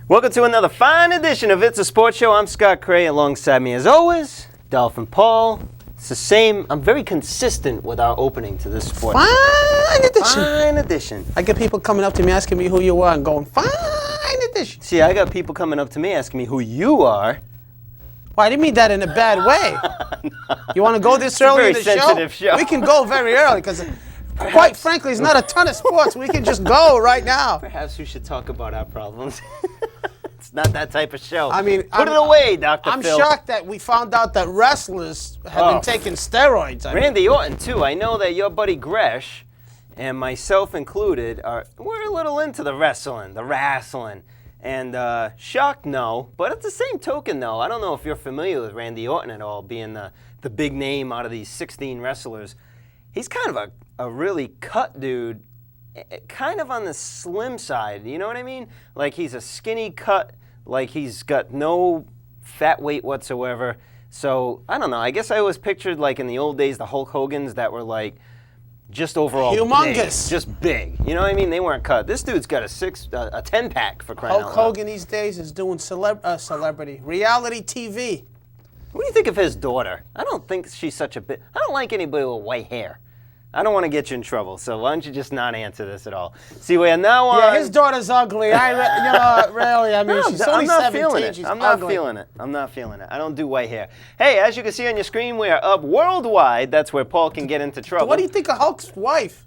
Welcome to another fine edition of It's a Sports Show. I'm Scott Cray. Alongside me, as always, Dolphin Paul. It's the same. I'm very consistent with our opening to this sports show. Fine edition. Fine edition. I get people coming up to me asking me who you are and going, fine edition. See, I got people coming up to me asking me who you are. Well, I didn't mean that in a bad way. No. You want to go this early in the sensitive show? We can go very early because, quite frankly, it's not a ton of sports. We can just go right now. Perhaps we should talk about our problems. It's not that type of show. I mean, put it away, Dr. I'm Phil. shocked that we found out that wrestlers have been taking steroids. Randy Orton, too. I know that your buddy Gresh, and myself included, we're a little into the wrestling. And shocked, no. But at the same token, though, I don't know if you're familiar with Randy Orton at all, being the big name out of these 16 wrestlers. He's kind of a really cut dude, kind of on the slim side, you know what I mean? Like he's a skinny cut, like he's got no fat weight whatsoever. So, I don't know, I guess I always pictured like in the old days the Hulk Hogans that were like just overall humongous. Big, just big. You know what I mean? They weren't cut. This dude's got a 10-pack for crying out loud. Hulk Hogan these days is doing celebrity, reality TV. What do you think of his daughter? I don't think she's such a bit. I don't like anybody with white hair. I don't want to get you in trouble, so why don't you just not answer this at all? See, we are now on. Yeah, his daughter's ugly. Really, I mean, she's only 17. She's I'm not ugly. feeling it. I'm not feeling it. I don't do white hair. Hey, as you can see on your screen, we are up worldwide. That's where Paul can get into trouble. What do you think of Hulk's wife?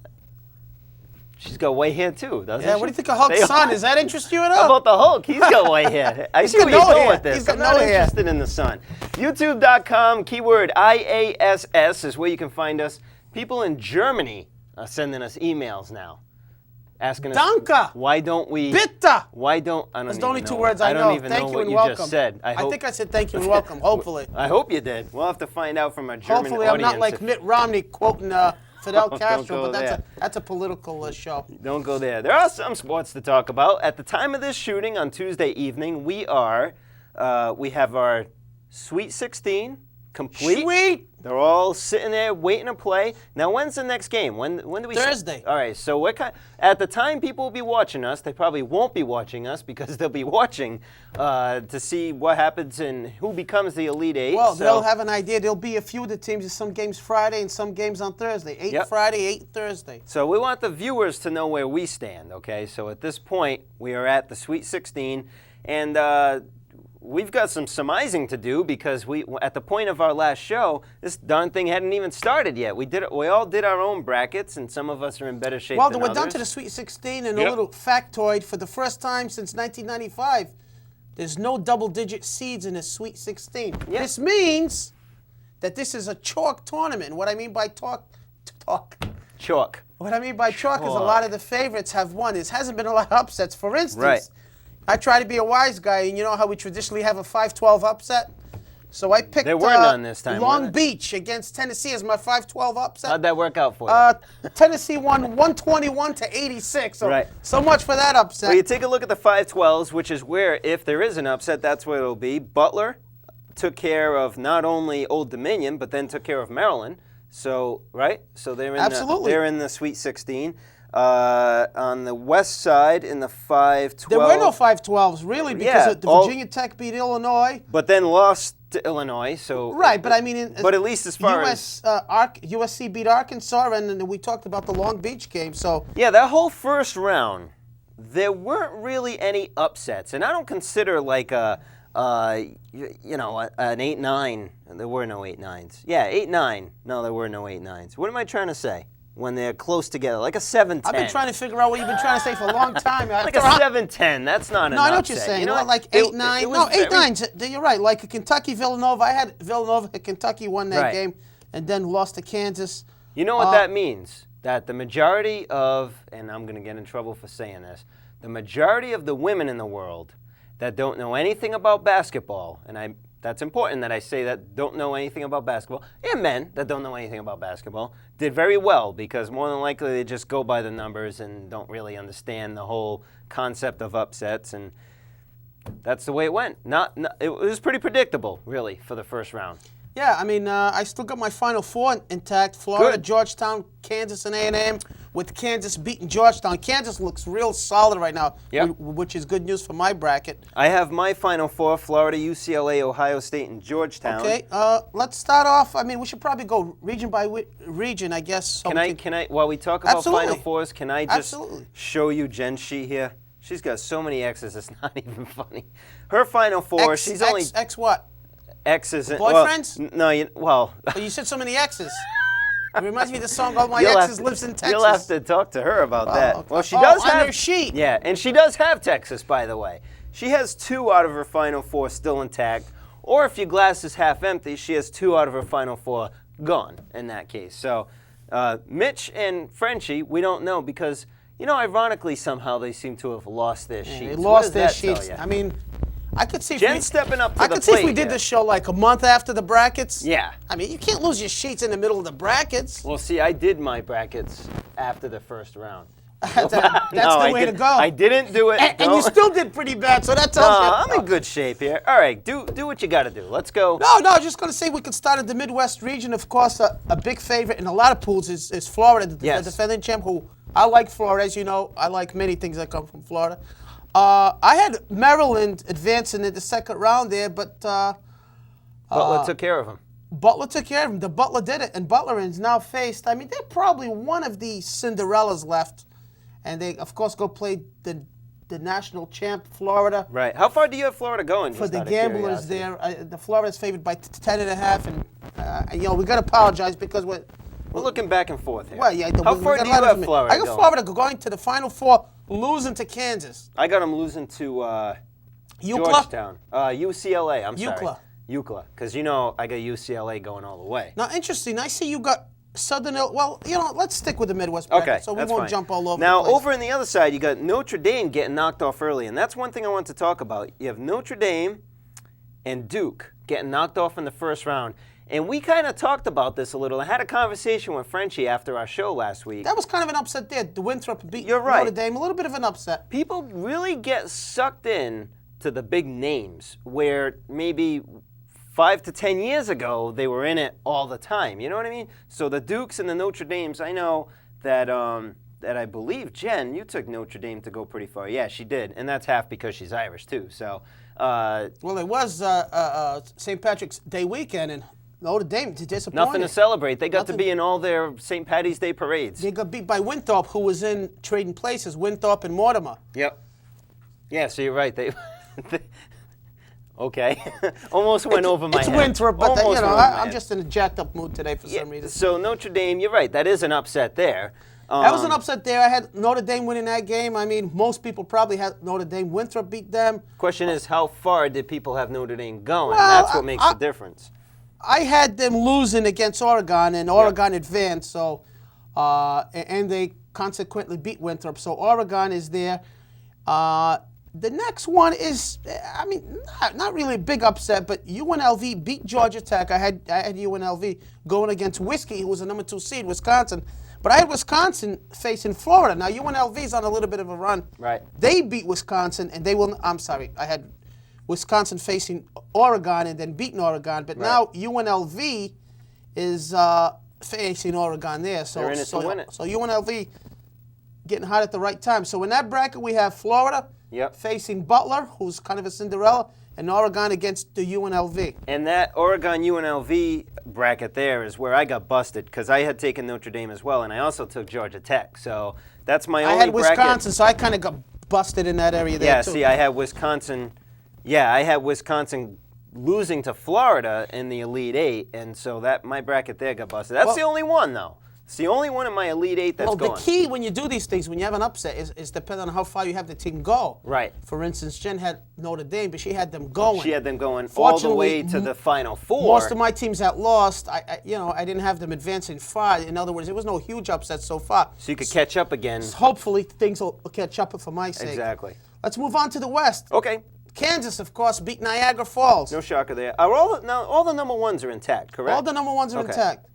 She's got white hair too, doesn't she? Yeah, what do you think of Hulk's son? Does that interest you at all? How about the Hulk? He's got white hair. I see where you're going with this. I'm not interested in the son. YouTube.com, keyword IASS is where you can find us. People in Germany are sending us emails now, asking us, Danke. why don't we? Bitte. Why don't? I don't That's even the only know. two words I know. don't even Thank know you what and you welcome. just said. I think I said thank you and welcome. Hopefully. I hope you did. We'll have to find out from our German Hopefully, audience. I'm not like Mitt Romney quoting Fidel Castro, but that's a political show. Don't go there. There are some sports to talk about. At the time of this shooting on Tuesday evening, we have our Sweet 16 complete. Sweet. They're all sitting there waiting to play. Now, when's the next game? When do we? Thursday. All right. So at the time people will be watching us, they probably won't be watching us because they'll be watching to see what happens and who becomes the Elite Eight. Well, they'll have an idea. There'll be a few of the teams. There's some games Friday and some games on Thursday. 8 Friday, 8 Thursday. So we want the viewers to know where we stand. Okay. So at this point, we are at the Sweet 16, and we've got some surmising to do because at the point of our last show, this darn thing hadn't even started yet. We all did our own brackets, and some of us are in better shape than others. Well, we're down to the Sweet 16, and a little factoid. For the first time since 1995, there's no double-digit seeds in the Sweet 16. Yep. This means that this is a chalk tournament. And what I mean by Chalk. What I mean by chalk is a lot of the favorites have won. There hasn't been a lot of upsets. For instance, right. I try to be a wise guy, and you know how we traditionally have a 5-12 upset? So I picked there were none this time, Long Beach against Tennessee as my 5-12 upset. How'd that work out for you? Tennessee won 121-86. So, so much for that upset. Well, you take a look at the 5-12s, which is where, if there is an upset, that's where it'll be. Butler took care of not only Old Dominion, but then took care of Maryland. So, right? So they're in the Sweet 16. On the west side, in the 5-12. There were no 5-12s, really, because the Virginia Tech beat Illinois. But then lost to Illinois, so... Right, but I mean... But at least as far as... USC beat Arkansas, and then we talked about the Long Beach game, so... Yeah, that whole first round, there weren't really any upsets. And I don't consider like an 8-9. There were no 8-9s. Yeah, 8-9. No, there were no 8-9s. What am I trying to say? When they're close together, like a 7-10. I've been trying to figure out what you've been trying to say for a long time. Like a 7-10, that's not an upset. No, I know what you're saying. You know, like 8-9. No, 8-9. You're right. Like a Kentucky-Villanova. I had Villanova. Kentucky won that game and then lost to Kansas. You know what that means? That the majority of, and I'm going to get in trouble for saying this, the majority of the women in the world that don't know anything about basketball, and that's important that I say that don't know anything about basketball, and men that don't know anything about basketball, did very well because more than likely they just go by the numbers and don't really understand the whole concept of upsets, and that's the way it went. It was pretty predictable, really, for the first round. Yeah, I mean, I still got my Final Four intact. Florida, Georgetown, Kansas, and A&M. with Kansas beating Georgetown. Kansas looks real solid right now, Yep. which is good news for my bracket. I have my Final Four: Florida, UCLA, Ohio State, and Georgetown. Okay, let's start off. I mean, we should probably go region by region, I guess. So Can I, while we talk about Absolutely. Final Fours, can I just Absolutely. show you Jen's sheet here? She's got so many X's, it's not even funny. Her Final Four, she's only X what? X's. Boyfriends? Well, no, well. But you said so many X's. It reminds me of the song "All My You'll Exes have Lives in Texas." You'll have to talk to her about that. Okay. Well, she does on have her sheet. Yeah, and she does have Texas, by the way. She has 2 out of her Final Four still intact. Or if your glass is half empty, she has 2 out of her Final Four gone in that case. So Mitch and Frenchie, we don't know because, ironically somehow they seem to have lost their sheets. They What lost does their that tell sheets. ya? I mean, I could see. Jen's stepping up to I the could see if plate we did here. this show like a month after the brackets. Yeah. I mean, you can't lose your sheets in the middle of the brackets. Well, see, I did my brackets after the first round. That's No, the way to go. I didn't do it. And you still did pretty bad, so that tells you. I'm in good shape here. All right, do what you got to do. Let's go. No, I was just going to say we could start at the Midwest region. Of course, a big favorite in a lot of pools is Florida, the Yes. defending champ, who I like Florida. As you know, I like many things that come from Florida. I had Maryland advancing in the second round there, but Butler took care of him. Butler took care of him. The Butler did it, and Butler is now faced. I mean, they're probably one of the Cinderellas left, and they, of course, go play the national champ, Florida. Right. How far do you have Florida going? For just the out of gamblers curiosity? there, the Florida's favored by 10.5, and we got to apologize because we're looking back and forth here. well, yeah. How far do you have Florida I got going? Florida going to the Final Four, losing to Kansas. I got them losing to UCLA? Georgetown. UCLA, I'm sorry. UCLA. UCLA. Because I got UCLA going all the way. Now, interesting. I see you got Southern. Well, let's stick with the Midwest bracket, Okay, so we that's won't fine. jump all over. Now, the place. over on the other side, you got Notre Dame getting knocked off early, and that's one thing I want to talk about. You have Notre Dame and Duke getting knocked off in the first round. And we kind of talked about this a little. I had a conversation with Frenchie after our show last week. That was kind of an upset there. The Winthrop beat You're right. Notre Dame. A little bit of an upset. People really get sucked in to the big names where maybe 5 to 10 years ago they were in it all the time. You know what I mean? So the Dukes and the Notre Dames, I know that that I believe, Jen, you took Notre Dame to go pretty far. Yeah, she did. And that's half because she's Irish too. So Well, it was St. Patrick's Day weekend, and Notre Dame disappointed. nothing to celebrate. They got Nothing. to be in all their St. Patty's Day parades. They got beat by Winthrop, who was in trading places. Winthrop and Mortimer. Yep. Yeah, so you're right. They okay. Almost went over my It's head. Winthrop, but Almost went over my I'm head. just in a jacked up mood today for some reason. So Notre Dame, you're right. That is an upset there. That was an upset there. I had Notre Dame winning that game. I mean, most people probably had Notre Dame. Winthrop beat them. Question is, how far did people have Notre Dame going? Well, That's what makes the difference. I had them losing against Oregon, and Oregon advanced. So, and they consequently beat Winthrop. So Oregon is there. The next one is, I mean, not really a big upset, but UNLV beat Georgia Tech. I had UNLV going against Whiskey, who was the number 2 seed, Wisconsin. But I had Wisconsin facing Florida. Now UNLV's on a little bit of a run. Right. They beat Wisconsin, and they will. I'm sorry, I had Wisconsin facing Oregon and then beating Oregon. But now UNLV is facing Oregon there. So They're in it to win it. So UNLV getting hot at the right time. So in that bracket we have Florida facing Butler, who's kind of a Cinderella, and Oregon against the UNLV. And that Oregon UNLV bracket there is where I got busted because I had taken Notre Dame as well, and I also took Georgia Tech. So that's my only I had bracket. Wisconsin, so I kind of got busted in that area there too. See, I had Wisconsin. Yeah, I had Wisconsin losing to Florida in the Elite Eight, and so that my bracket there got busted. That's the only one, though. It's the only one in my Elite Eight that's going. The key when you do these things, when you have an upset, is depending on how far you have the team go. Right. For instance, Jen had Notre Dame, but she had them going. She had them going all the way to the Final Four. Most of my teams that lost, I didn't have them advancing far. In other words, there was no huge upset so far. So you could catch up again. Hopefully, things will catch up for my sake. Exactly. Let's move on to the West. Okay. Kansas, of course, beat Niagara Falls. No shocker there. Are all the number ones are intact, correct? All the number ones are intact.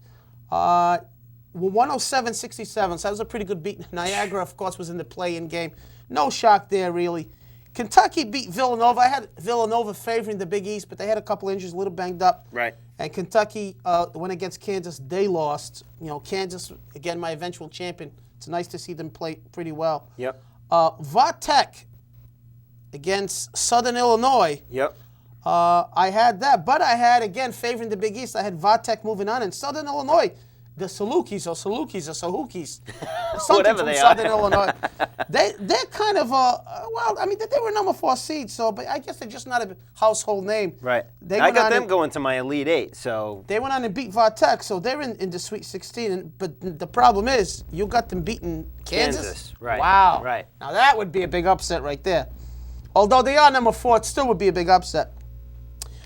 107-67, so that was a pretty good beat. Niagara, of course, was in the play-in game. No shock there, really. Kentucky beat Villanova. I had Villanova favoring the Big East, but they had a couple injuries, a little banged up. Right. And Kentucky went against Kansas. They lost. Kansas, again, my eventual champion, It's nice to see them play pretty well. Yep. Vatech against Southern Illinois. Yep. I had that, but I had, again, favoring the Big East, I had Vatech moving on, and Southern Illinois, the Salukis or Sahukis, something Whatever from they Southern are. Illinois. They're kind of, well, I mean, they were number 4 seed, so, but I guess they're just not a household name. Right. They I went got on them and- going to my Elite Eight, so. They went on and beat Vatech, so they're in the Sweet 16. But the problem is, you got them beating Kansas. Right. Wow. Right. Now that would be a big upset right there. Although they are number 4, it still would be a big upset.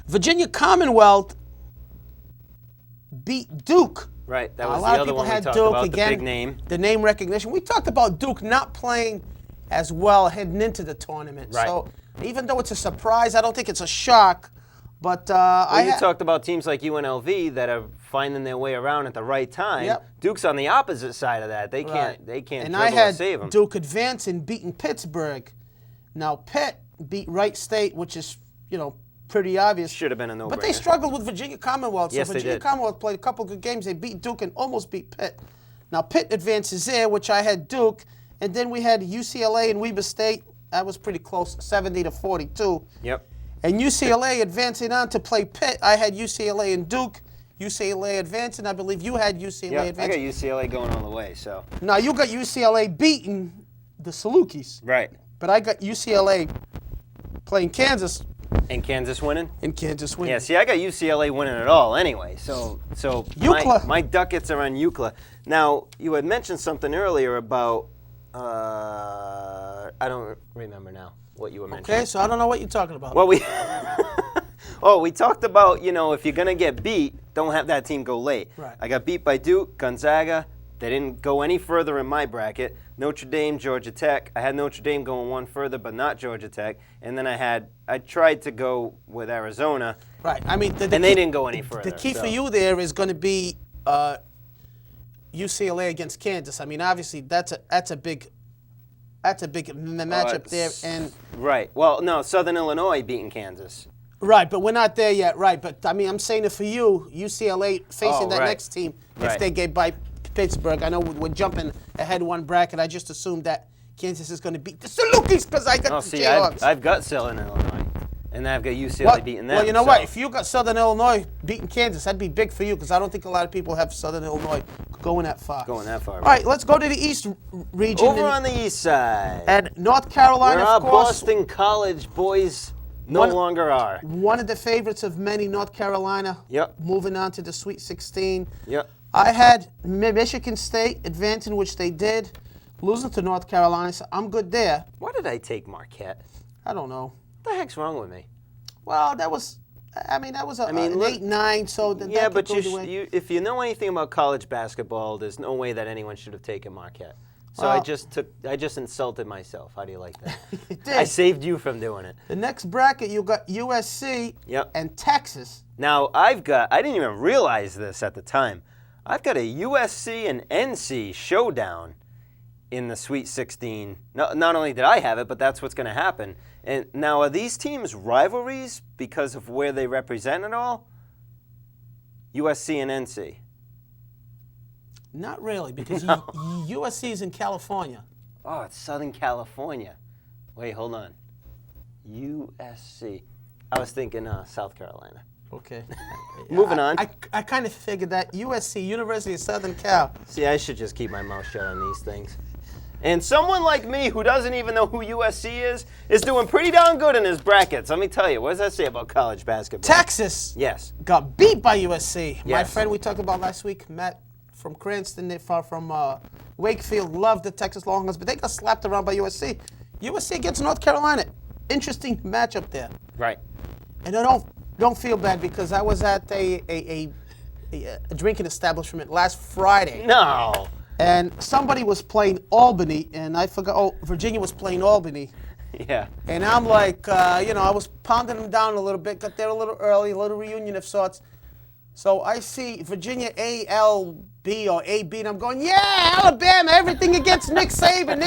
Virginia Commonwealth beat Duke. Right. That A was lot the of other people one we had talked Duke about, again. the big name. The name recognition. We talked about Duke not playing as well heading into the tournament. Right. So even though it's a surprise, I don't think it's a shock. But You talked about teams like UNLV that are finding their way around at the right time. Yep. Duke's on the opposite side of that. They can't. They can't And dribble I had or save them. Duke advancing, beating Pittsburgh. Now Pitt beat Wright State, which is pretty obvious. Should have been a no-brainer. But they struggled with Virginia Commonwealth. Yes, so they Virginia did. Commonwealth played a couple good games. They beat Duke and almost beat Pitt. Now Pitt advances there, which I had Duke, and then we had UCLA and Weber State. That was pretty close, 70-42. Yep. And UCLA advancing on to play Pitt. I had UCLA and Duke. UCLA advancing. I believe you had UCLA Yeah, I advancing. got UCLA going all the way. So. Now you got UCLA beating the Salukis. Right. But I got UCLA playing Kansas And Kansas winning. and Kansas winning. Yeah, see, I got UCLA winning it all anyway. So UCLA. my ducats are on UCLA. Now, you had mentioned something earlier about, I don't remember now what you were mentioning. Okay, so I don't know what you're talking about. Well, we talked about, if you're going to get beat, don't have that team go late. Right. I got beat by Duke, Gonzaga. They didn't go any further in my bracket. Notre Dame, Georgia Tech. I had Notre Dame going one further, but not Georgia Tech. And then I tried to go with Arizona. Right. I mean, And they didn't go any further. The key so. for you there is going to be UCLA against Kansas. I mean, obviously that's a big matchup there. And Right. Well, no, Southern Illinois beating Kansas. right, but we're not there yet. Right, but I mean, I'm saying it for you, UCLA facing that right. next team if Right. they get by Pittsburgh. I know we're jumping ahead one bracket. I just assumed that Kansas is going to beat the Salukis because I got Oh, the see, Jayhawks. I've got Southern Illinois, and I've got UCLA beating them. Well, you know so. what? If you got Southern Illinois beating Kansas, that'd be big for you because I don't think a lot of people have Southern Illinois going that far. Going that far. All right, let's go to the East region. Over on the east side, and North Carolina, where our of course, Boston College boys no One- longer are. one of the favorites of many, North Carolina. Yep. Moving on to the Sweet 16. Yep. I had Michigan State advancing, which they did, losing to North Carolina, so I'm good there. Why did I take Marquette? I don't know. What the heck's wrong with me? Well, that was an look- 8-9, so that Yeah, could but go the way. if you know anything about college basketball, there's no way that anyone should have taken Marquette. So Well- I just insulted myself. How do you like that? You did. I saved you from doing it. The next bracket, you got USC Yep. and Texas. Now, I didn't even realize this at the time. I've got a USC and NC showdown in the Sweet 16. Not only did I have it, but that's what's going to happen. And now, are these teams rivalries because of where they represent it all? USC and NC. Not really, because USC is in California. Oh, it's Southern California. Wait, hold on. USC. I was thinking South Carolina. Okay. Moving on. I kind of figured that USC, University of Southern Cal. See, I should just keep my mouth shut on these things. And someone like me who doesn't even know who USC is doing pretty darn good in his brackets. Let me tell you, what does that say about college basketball? Texas Yes. got beat by USC. My Yes. friend we talked about last week, Matt from Cranston, from Wakefield, loved the Texas Longhorns, but they got slapped around by USC. USC against North Carolina. Interesting matchup there. Right. And I don't feel bad because I was at a drinking establishment last Friday. No. And somebody was playing Albany, and I forgot. Oh, Virginia was playing Albany. Yeah. And I'm like, I was pounding them down a little bit, got there a little early, a little reunion of sorts. So I see Virginia ALB or AB, and I'm going, yeah, Alabama, everything against Nick Saban.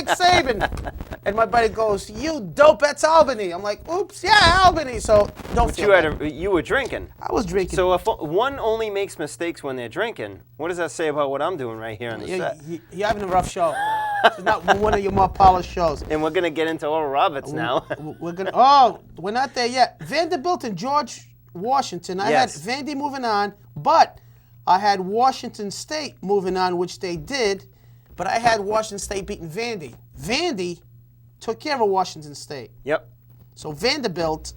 And my buddy goes, you dope, that's Albany. I'm like, oops, yeah, Albany. So don't But feel bad. you were drinking. I was drinking. So if one only makes mistakes when they're drinking, what does that say about what I'm doing right here on the set? You're having a rough show. This is not one of your more polished shows. And we're going to get into Oral Roberts now. We're not there yet. Vanderbilt and George Washington. I had Vandy moving on, but I had Washington State moving on, which they did. But I had Washington State beating Vandy. Vandy took care of Washington State. Yep. So Vanderbilt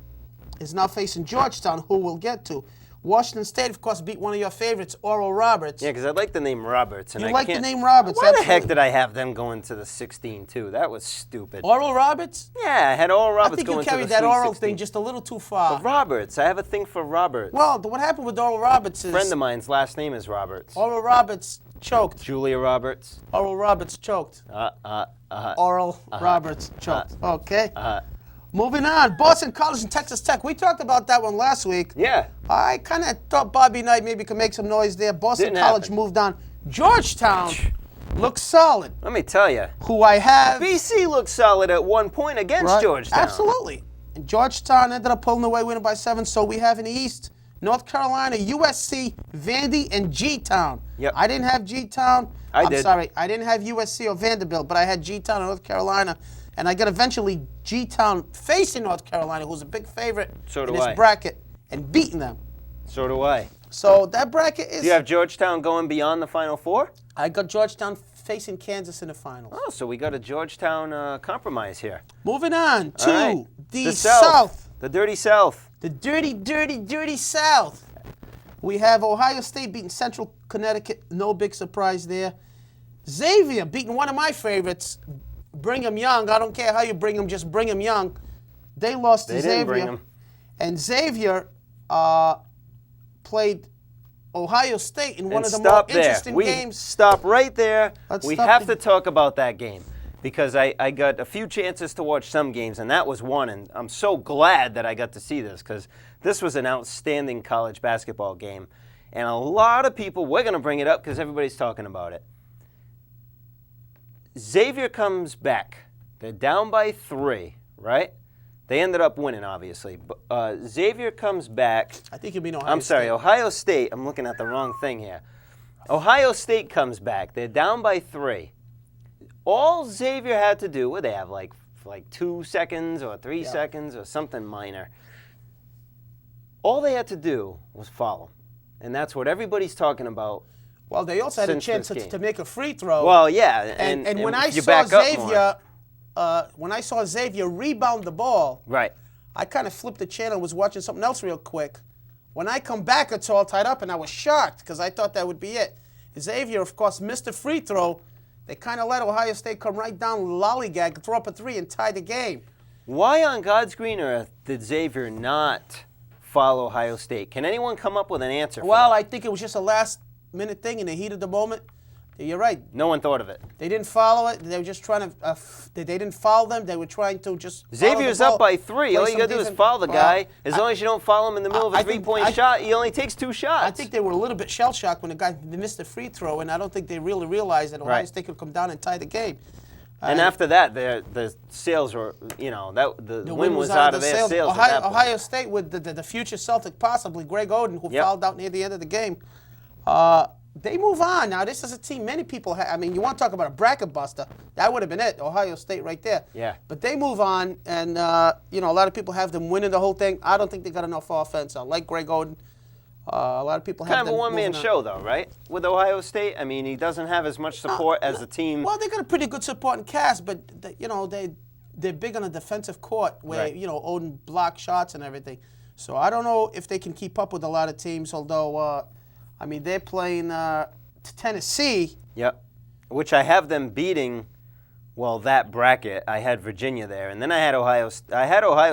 is now facing Georgetown, who we'll get to. Washington State, of course, beat one of your favorites, Oral Roberts. Yeah, because I like the name Roberts. And you like the name Roberts. Why the heck did I have them going to the 16, too? That was stupid. Oral Roberts? Yeah, I had Oral Roberts going to the going to the 16. I think you carried that Oral thing just a little too far. But Roberts. I have a thing for Roberts. Well, what happened with Oral Roberts is... A friend of mine's last name is Roberts. Oral Roberts choked. Julia Roberts. Oral Roberts choked. Oral Roberts choked. Okay. Moving on, Boston College and Texas Tech. We talked about that one last week. Yeah. I kind of thought Bobby Knight maybe could make some noise there. Boston College moved on. Georgetown looks solid. Let me tell you. Who I have. BC looked solid at one point against Georgetown. Absolutely. And Georgetown ended up pulling away, winning by 7. So we have in the East, North Carolina, USC, Vandy, and G-Town. Yep. I didn't have G-Town. I'm sorry. I didn't have USC or Vanderbilt, but I had G-Town and North Carolina. And I got eventually G-Town facing North Carolina, who's a big favorite in this bracket, and beating them. So do I. So that bracket is... Do you have Georgetown going beyond the Final Four? I got Georgetown facing Kansas in the finals. Oh, so we got a Georgetown compromise here. Moving on to right. the South. The dirty South. The dirty, dirty, dirty South. We have Ohio State beating Central Connecticut. No big surprise there. Xavier beating one of my favorites, Brigham Young. I don't care how you bring them, just Brigham Young. They lost to Xavier. Bring them. And Xavier played Ohio State in one of the more interesting games. Stop right there. We have to talk about that game because I got a few chances to watch some games, and that was one. And I'm so glad that I got to see this because this was an outstanding college basketball game. And a lot of people, we're going to bring it up because everybody's talking about it. Xavier comes back. They're down by 3, right? They ended up winning, obviously. Xavier comes back. I think you mean Ohio State. I'm sorry, Ohio State. I'm looking at the wrong thing here. Ohio State comes back. They're down by 3. All Xavier had to do, they have like 2 seconds or 3 seconds or something minor. All they had to do was follow. And that's what everybody's talking about. Well, they also had a chance to make a free throw. Well, yeah, and when I saw Xavier rebound the ball, right, I kind of flipped the channel, was watching something else real quick. When I come back, it's all tied up, and I was shocked because I thought that would be it. Xavier, of course, missed a free throw. They kind of let Ohio State come right down, lollygag, throw up a 3, and tie the game. Why on God's green earth did Xavier not follow Ohio State? Can anyone come up with an answer for that? I think it was just a last-minute thing in the heat of the moment. You're right. No one thought of it. They didn't follow it. They were just trying to. They didn't follow them. They were trying to just. Xavier's up by 3. All you got to do is follow the guy. As long as you don't follow him in the middle of a 3-point shot, he only takes 2 shots. I think they were a little bit shell-shocked when the guy missed the free throw, and I don't think they really realized that Ohio State could come down and tie the game. And after that, the sails were, the wind was out of their sails. Ohio State with the future Celtic, possibly Greg Oden, who fouled out near the end of the game. They move on. Now, this is a team many people have. I mean, you want to talk about a bracket buster. That would have been it, Ohio State right there. Yeah. But they move on, and, a lot of people have them winning the whole thing. I don't think they got enough offense. I like Greg Oden. A lot of people have them kind of a one-man show, though, right? With Ohio State, I mean, he doesn't have as much support as the team. Well, they got a pretty good supporting cast, but, they're big on a defensive court where, Oden block shots and everything. So I don't know if they can keep up with a lot of teams, although... they're playing Tennessee. Yep. Which I have them beating, that bracket. I had Virginia there, and then I had Ohio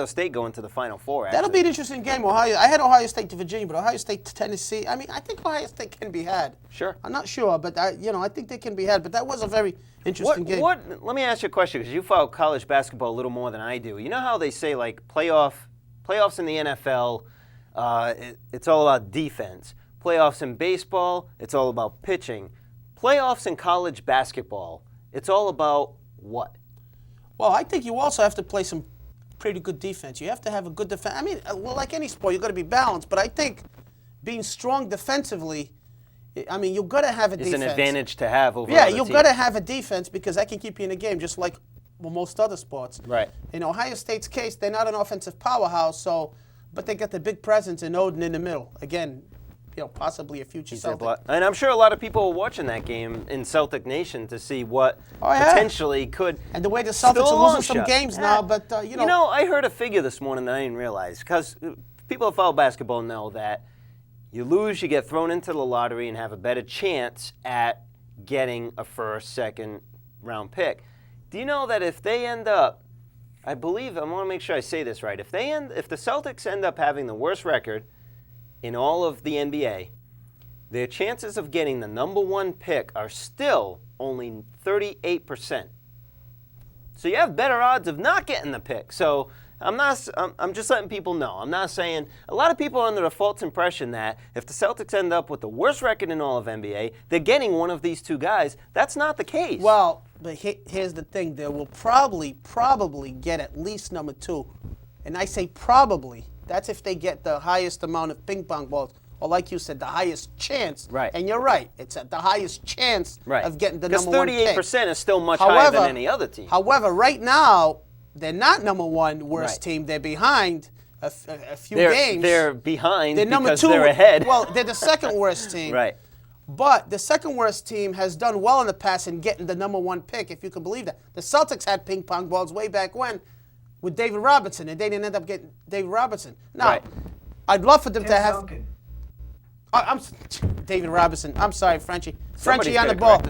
State going to the Final Four, actually. That'll be an interesting game. I had Ohio State to Virginia, but Ohio State to Tennessee. I think Ohio State can be had. Sure. I'm not sure, but I think they can be had. But that was a very interesting game. Let me ask you a question, because you follow college basketball a little more than I do. You know how they say, playoffs in the NFL, it's all about defense. Playoffs in baseball, it's all about pitching. Playoffs in college basketball, it's all about what? Well, I think you also have to play some pretty good defense. You have to have a good defense. Like any sport, you've got to be balanced. But I think being strong defensively I mean, you've got to have a defense. It's an advantage to have over Yeah, other you've teams. got to have a defense because that can keep you in the game, just like most other sports. Right. In Ohio State's case, they're not an offensive powerhouse, but they got the big presence in Odin in the middle. Again, possibly a future Celtic. And I'm sure a lot of people were watching that game in Celtic Nation to see what potentially could. And the way the Celtics are losing some games now, but You know, I heard a figure this morning that I didn't realize, because people who follow basketball know that you lose, you get thrown into the lottery and have a better chance at getting a first, second round pick. Do you know that if they end up, I believe, I want to make sure I say this right, if the Celtics end up having the worst record in all of the NBA, their chances of getting the number 1 pick are still only 38%. So you have better odds of not getting the pick. So I'm just letting people know. I'm not saying, a lot of people are under the false impression that if the Celtics end up with the worst record in all of NBA, they're getting one of these 2 guys. That's not the case. Well, but here's the thing. They will probably get at least number 2. And I say probably. That's if they get the highest amount of ping pong balls. Or like you said, the highest chance. Right. And you're right. It's at the highest chance of getting the number 1 pick. Because 38% is still much higher than any other team. However, right now, they're not number 1 worst team. They're behind a few games. They're behind they're number because 2, they're ahead. Well, they're the second worst team. Right. But the second worst team has done well in the past in getting the number 1 pick, if you can believe that. The Celtics had ping pong balls way back when with David Robinson, and they didn't end up getting David Robinson. Now, I'd love for them to have... David Robinson. I'm sorry, Frenchie. Frenchie on the ball.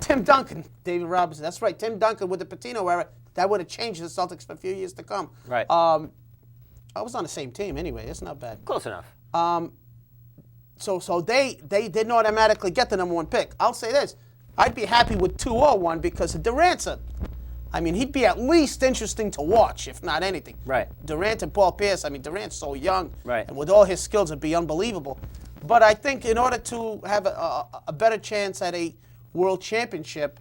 Tim Duncan. David Robinson. That's right. Tim Duncan with the Patino era. That would have changed the Celtics for a few years to come. Right. I was on the same team anyway. It's not bad. Close enough. So they didn't automatically get the number 1 pick. I'll say this. I'd be happy with 2 or 1 because Durant's he'd be at least interesting to watch, if not anything. Right. Durant and Paul Pierce. Durant's so young. Right. And with all his skills, it'd be unbelievable. But I think in order to have a better chance at a world championship,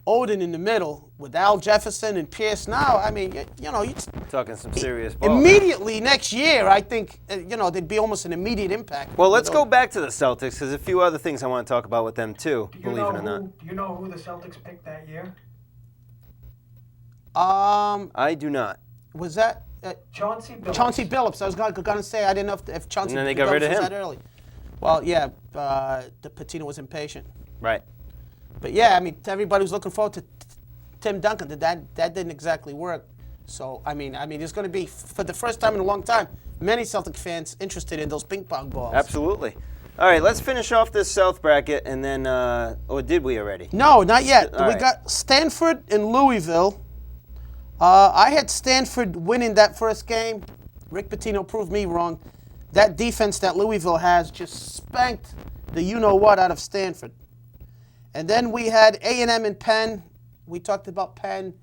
Odin in the middle with Al Jefferson and Pierce now, you're talking some serious ball. Immediately next year, I think, there'd be almost an immediate impact. Well, let's go back to the Celtics, because there's a few other things I want to talk about with them, too, believe it or not. Do you know who the Celtics picked that year? I do not. Was that... Chauncey Billups. Chauncey Billups. I was going to say, I didn't know if Chauncey And then they got rid of him. was that early. Well, yeah, the Patino was impatient. Right. But yeah, everybody was looking forward to Tim Duncan. That didn't exactly work. So there's going to be, for the first time in a long time, many Celtic fans interested in those ping pong balls. Absolutely. All right, let's finish off this South bracket, and then, or did we already? No, not yet. All right. Got Stanford and Louisville. I had Stanford winning that first game. Rick Pitino proved me wrong. That defense that Louisville has just spanked the you-know-what out of Stanford. And then we had A&M and Penn. We talked about Penn.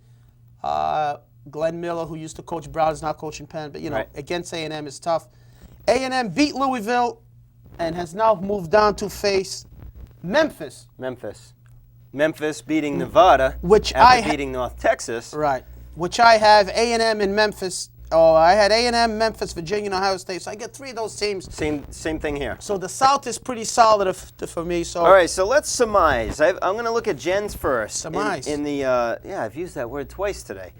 Glenn Miller, who used to coach Brown, is now coaching Penn. But, against A&M is tough. A&M beat Louisville and has now moved down to face Memphis. Memphis beating Nevada, after beating North Texas. Right. Which I have A&M and Memphis. Oh, I had A&M, Memphis, Virginia, and Ohio State. So I get 3 of those teams. Same thing here. So the South is pretty solid for me. So all right, so let's surmise. I'm going to look at Jen's first. Surmise. I've used that word twice today.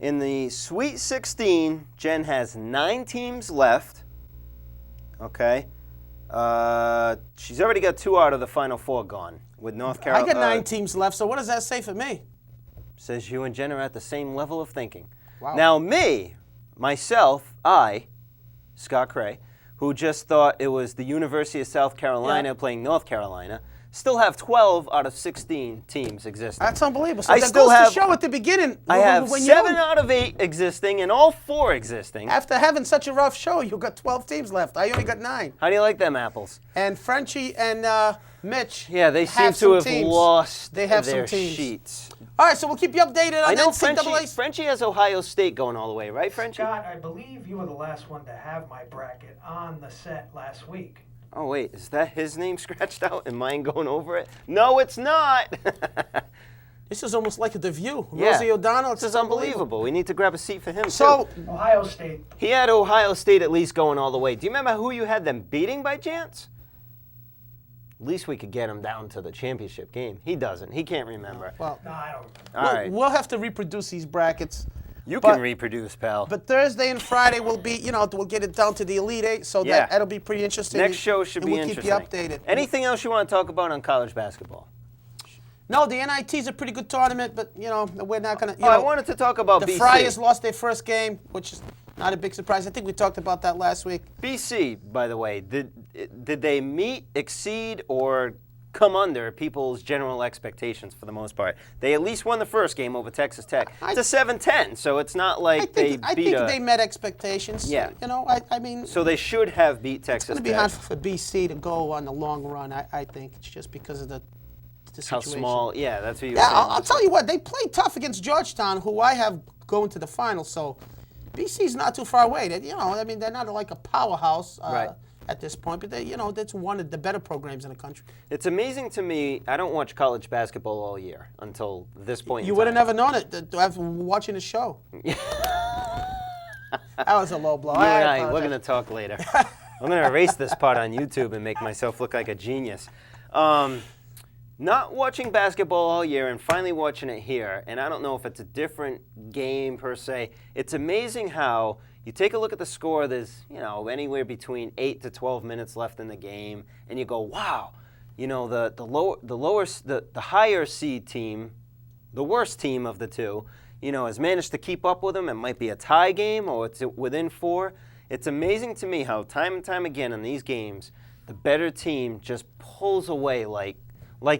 In the Sweet 16, Jen has 9 teams left. Okay. She's already got 2 out of the Final 4 gone with North Carolina. I got 9 teams left. So what does that say for me? Says you and Jen are at the same level of thinking. Wow. Now myself, Scott Cray, who just thought it was the University of South Carolina playing North Carolina, still have 12 out of 16 teams existing. That's unbelievable. So I that still goes have, to show at the beginning. I have 7 out of 8 existing and all 4 existing. After having such a rough show, you got 12 teams left. I only got 9. How do you like them apples? And Frenchie and Mitch they seem to have lost their sheets. All right, so we'll keep you updated on I know NCAA. Frenchie has Ohio State going all the way, right, Frenchie? Scott, I believe you were the last one to have my bracket on the set last week. Oh, wait, is that his name scratched out and mine going over it? No, it's not. This is almost like The View. Yeah. Rosie O'Donnell. This is unbelievable. We need to grab a seat for him, so, too. Ohio State. He had Ohio State at least going all the way. Do you remember who you had them beating by chance? At least we could get him down to the championship game. He doesn't. He can't remember. Well, No, I don't. All right. we'll have to reproduce these brackets. You but- can reproduce, pal. But Thursday and Friday will be, we'll get it down to the Elite Eight, so Yeah. that'll be pretty interesting. Next show should and be we'll interesting. keep you updated. Anything else you want to talk about on college basketball? No, the NIT's a pretty good tournament, but we're not gonna. I wanted to talk about the BC. Friars lost their first game, which is not a big surprise. I think we talked about that last week. BC, by the way, did they meet, exceed, or come under people's general expectations for the most part? They at least won the first game over Texas Tech. It's a 7-10, so it's not like I think they met expectations. Yeah. I mean. So they should have beat Texas It's Tech. going to be hard for BC to go on the long run. I think it's just because of the How situation. small? Yeah, that's what you were Yeah, saying. I'll tell you what. They played tough against Georgetown, who I have going to the finals. So BC's not too far away. They're not like a powerhouse Right. at this point, but that's one of the better programs in the country. It's amazing to me. I don't watch college basketball all year until this point. You would have never known it after watching the show. That was a low blow. You and I, apologize. we're going to talk later. I'm going to erase this part on YouTube and make myself look like a genius. Not watching basketball all year and finally watching it here, and I don't know if it's a different game per se. It's amazing how you take a look at the score. There's anywhere between 8 to 12 minutes left in the game, and you go, wow, the higher seed team, the worst team of the two, has managed to keep up with them. It might be a tie game or it's within 4. It's amazing to me how time and time again in these games, the better team just pulls away like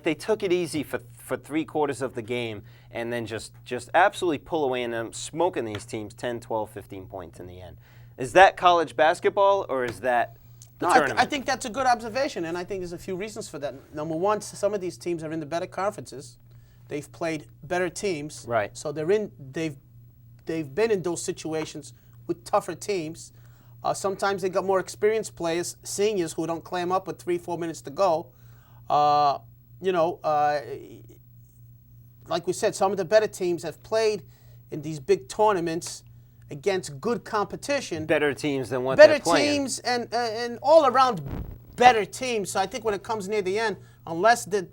they took it easy for 3/4 of the game and then just absolutely pull away and end up smoking these teams 10, 12, 15 points in the end. Is that college basketball or is that the tournament? I think that's a good observation, and I think there's a few reasons for that. Number one, some of these teams are in the better conferences. They've played better teams. Right. So they've been in those situations with tougher teams. Sometimes they got more experienced players, seniors who don't clam up with 3-4 minutes to go. Like we said, some of the better teams have played in these big tournaments against good competition. Better teams than what Better they're playing. teams and all around better teams. So I think when it comes near the end, unless the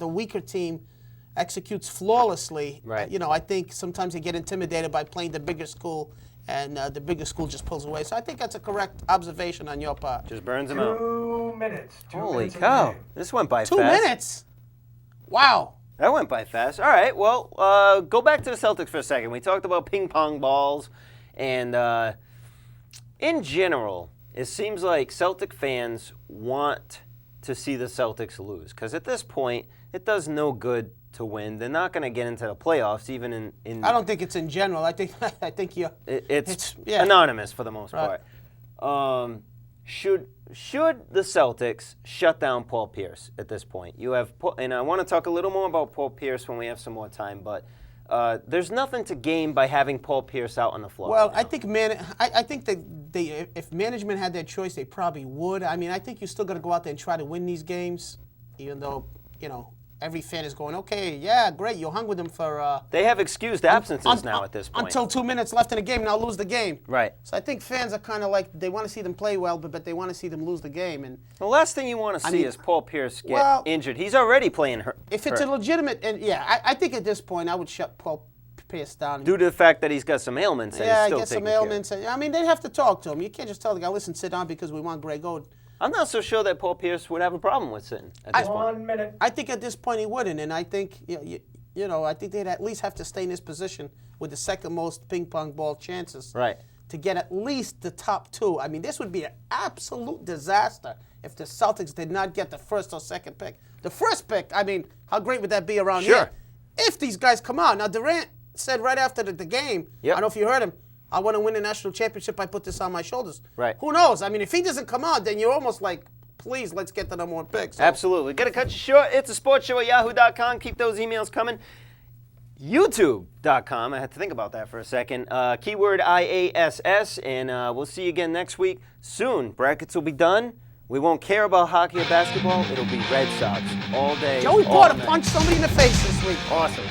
weaker team executes flawlessly, Right. I think sometimes they get intimidated by playing the bigger school, and the bigger school just pulls away. So I think that's a correct observation on your part. Just burns them out. 2 minutes. Holy minutes of the cow. game. This went by 2 fast. minutes? Wow. That went by fast. All right, well, go back to the Celtics for a second. We talked about ping pong balls, and in general, it seems like Celtic fans want to see the Celtics lose, because at this point, it does no good to win. They're not going to get into the playoffs, even in I don't think it's in general. I think it's yeah. anonymous for the most Right. part. Should the Celtics shut down Paul Pierce at this point? And I want to talk a little more about Paul Pierce when we have some more time, but there's nothing to gain by having Paul Pierce out on the floor. Well, right now. I think that if management had their choice, they probably would. I mean, I think you still got to go out there and try to win these games, even though every fan is going, okay, yeah, great, you hung with them for. They have excused absences now at this point. Until 2 minutes left in the game, now lose the game. Right. So I think fans are kind of like, they want to see them play well, but they want to see them lose the game. And The last thing you want to see mean, is Paul Pierce get well, injured. He's already playing hurt. if it's a legitimate, and yeah, I think at this point I would shut Paul Pierce down. Due to the fact that he's got some ailments and Yeah, he's I still get some taking care of. ailments. And, I mean, they'd have to talk to him. You can't just tell the guy, listen, sit down because we want Greg Oden. I'm not so sure that Paul Pierce would have a problem with sitting at this point. 1 minute. I think at this point he wouldn't, and I think I think they'd at least have to stay in this position with the second most ping pong ball chances, Right. to get at least the top 2. I mean, this would be an absolute disaster if the Celtics did not get the first or second pick. The first pick, I mean, how great would that be around Sure. here? If these guys come out. Now Durant said right after the game, Yep. I don't know if you heard him, I want to win a national championship. I put this on my shoulders. Right. Who knows? I mean, if he doesn't come out, then you're almost like, please, let's get the number 1 pick. So, Absolutely. Got to cut you short. It's a sports show at yahoo.com. Keep those emails coming. YouTube.com. I had to think about that for a second. Keyword IASS, and we'll see you again next week. Soon, brackets will be done. We won't care about hockey or basketball. It'll be Red Sox all day. Joey all Porter night. punched somebody in the face this week. Awesome.